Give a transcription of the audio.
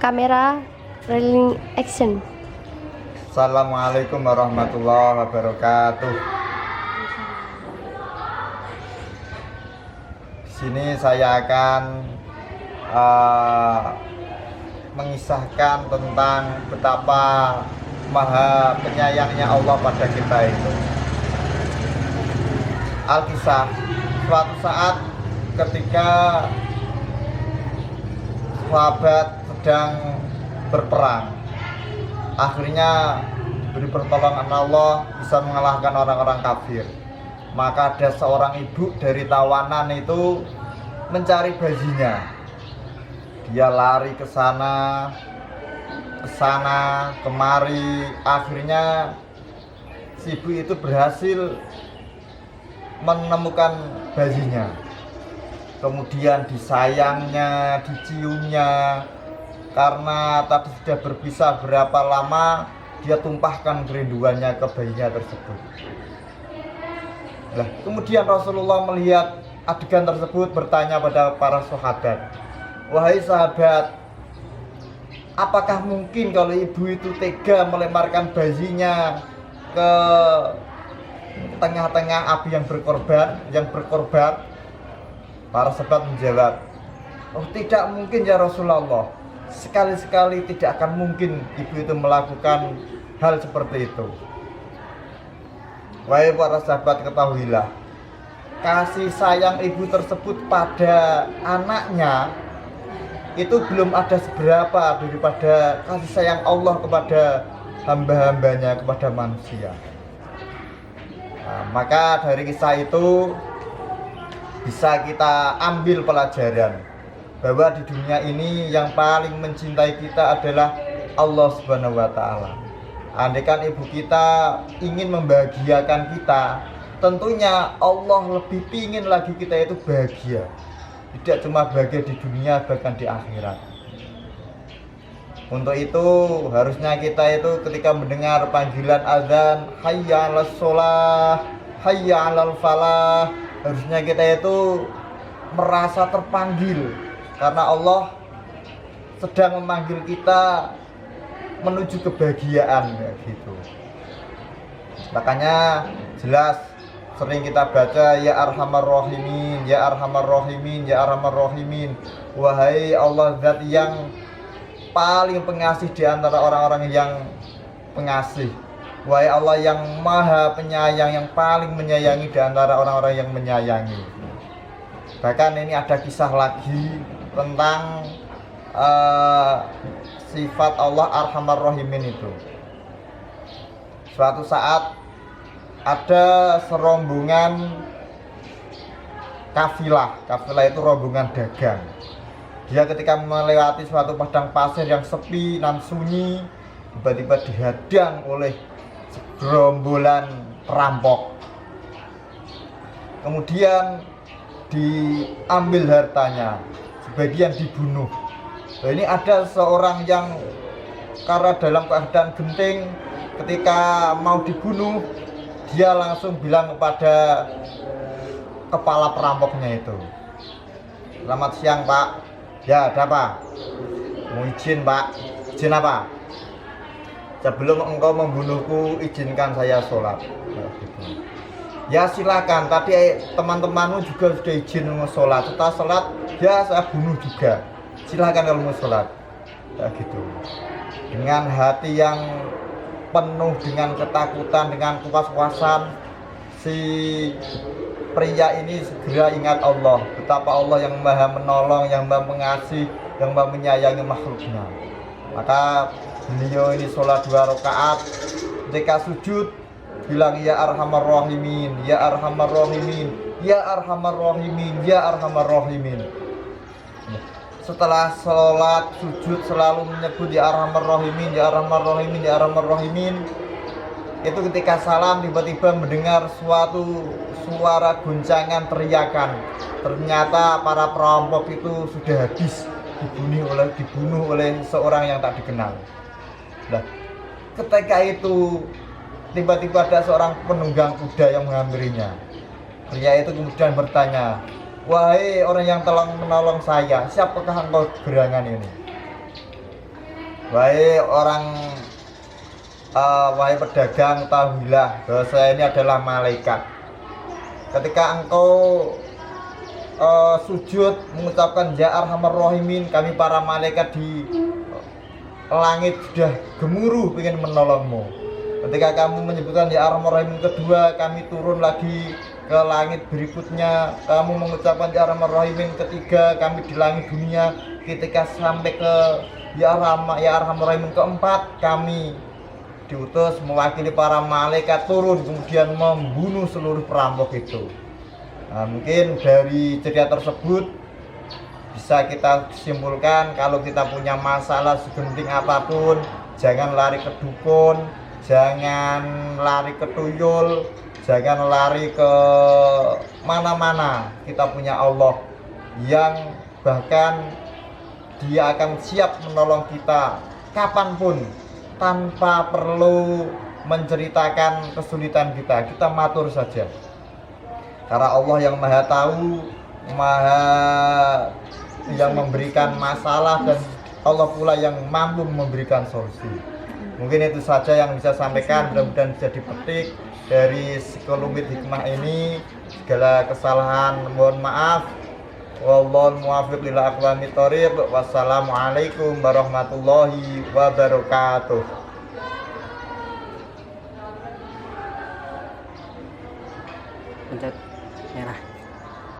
Kamera rolling action. Assalamualaikum warahmatullahi wabarakatuh. Di sini saya akan mengisahkan tentang betapa maha penyayangnya Allah pada kita itu. Alkisah, suatu saat ketika sahabat sedang berperang, akhirnya diberi pertolongan Allah bisa mengalahkan orang-orang kafir. Maka ada seorang ibu dari tawanan itu mencari bayinya. Dia lari ke sana kemari. Akhirnya si ibu itu berhasil menemukan bayinya. Kemudian disayangnya, diciumnya. Karena tadi sudah berpisah berapa lama, dia tumpahkan kerinduannya ke bayinya tersebut. Nah, kemudian Rasulullah melihat adegan tersebut, bertanya pada para sahabat, "Wahai sahabat, apakah mungkin kalau ibu itu tega melemparkan bayinya ke tengah-tengah api yang berkorban?" Para sahabat menjawab, "Oh, tidak mungkin ya Rasulullah. Sekali-sekali tidak akan mungkin ibu itu melakukan hal seperti itu." Wahai para sahabat, ketahuilah, kasih sayang ibu tersebut pada anaknya itu belum ada seberapa daripada kasih sayang Allah kepada hamba-hambanya, kepada manusia. Nah, maka dari kisah itu bisa kita ambil pelajaran bahwa di dunia ini yang paling mencintai kita adalah Allah Subhanahu wa Ta'ala. Andaikan ibu kita ingin membahagiakan kita, tentunya Allah lebih pingin lagi kita itu bahagia. Tidak cuma bahagia di dunia, bahkan di akhirat. Untuk itu harusnya kita itu ketika mendengar panggilan azan, hayya 'alas shalah, hayya 'alal falah, harusnya kita itu merasa terpanggil karena Allah sedang memanggil kita menuju kebahagiaan, gitu. Makanya jelas sering kita baca, ya arhamar rahimin, ya arhamar rahimin, ya arhamar rahimin. Wahai Allah, zat yang paling pengasih di antara orang-orang yang pengasih. Wahai Allah yang maha penyayang, yang paling menyayangi di antara orang-orang yang menyayangi. Bahkan ini ada kisah lagi tentang sifat Allah arhamar rahimin itu. Suatu saat ada serombongan kafilah itu rombongan dagang. Dia ketika melewati suatu padang pasir yang sepi dan sunyi, tiba-tiba dihadang oleh gerombolan perampok. Kemudian diambil hartanya, sebagian dibunuh. Nah, ini ada seorang yang karena dalam keadaan genting, ketika mau dibunuh, dia langsung bilang kepada kepala perampoknya itu, "Selamat siang Pak." "Ya, ada apa?" "Mau izin Pak." "Izin apa?" "Sebelum engkau membunuhku, izinkan saya sholat." Nah, gitu. "Ya silakan, tadi teman-temanmu juga sudah izin mau sholat. Setelah sholat, ya saya bunuh juga. Silakan kalau mau sholat." Ya gitu. Dengan hati yang penuh dengan ketakutan, dengan kewas-wasan, si pria ini segera ingat Allah, betapa Allah yang maha menolong, yang maha mengasih, yang maha menyayangi makhluknya. Maka beliau ini sholat 2 rakaat. Ketika sujud bilang, ya arhamar rahimin, ya arhamar rahimin, ya arhamar rahimin, ya arhamar rahimin. Setelah sholat sujud selalu menyebut ya arhamar rahimin, ya arhamar rahimin, ya arhamar rahimin. Itu ketika salam tiba-tiba mendengar suatu suara guncangan teriakan. Ternyata para perampok itu sudah habis dibunuh oleh seorang yang tak dikenal. Nah, ketika itu tiba-tiba ada seorang penunggang kuda yang menghampirinya. Pria itu kemudian bertanya, "Wahai orang yang telah menolong saya, siapakah engkau gerangan ini?" Wahai pedagang, tahuilah bahwa saya ini adalah malaikat. Ketika engkau sujud mengucapkan ya arhamar rahimin, kami para malaikat di langit sudah gemuruh ingin menolongmu. Ketika kamu menyebutkan ya arhamar rahimin kedua, kami turun lagi ke langit berikutnya. Kamu mengucapkan ya arhamar rahimin ketiga, kami di langit dunia. Ketika sampai ke ya arhamar rahimin keempat, kami diutus mewakili para malaikat turun kemudian membunuh seluruh perampok itu. Nah, mungkin dari cerita tersebut bisa kita simpulkan kalau kita punya masalah segenting apapun, jangan lari ke dukun, jangan lari ke tuyul, jangan lari ke mana-mana. Kita punya Allah yang bahkan Dia akan siap menolong kita kapanpun tanpa perlu menceritakan kesulitan kita. Kita matur saja. Karena Allah yang maha tahu, yang memberikan masalah, dan Allah pula yang mampu memberikan solusi. Mungkin itu saja yang bisa sampaikan, mudah-mudahan bisa dipetik dari sekelumit hikmah ini. Segala kesalahan mohon maaf. Wallahul muwaffiq lil aqwamit thoriq. Wassalamualaikum warahmatullahi wabarakatuh.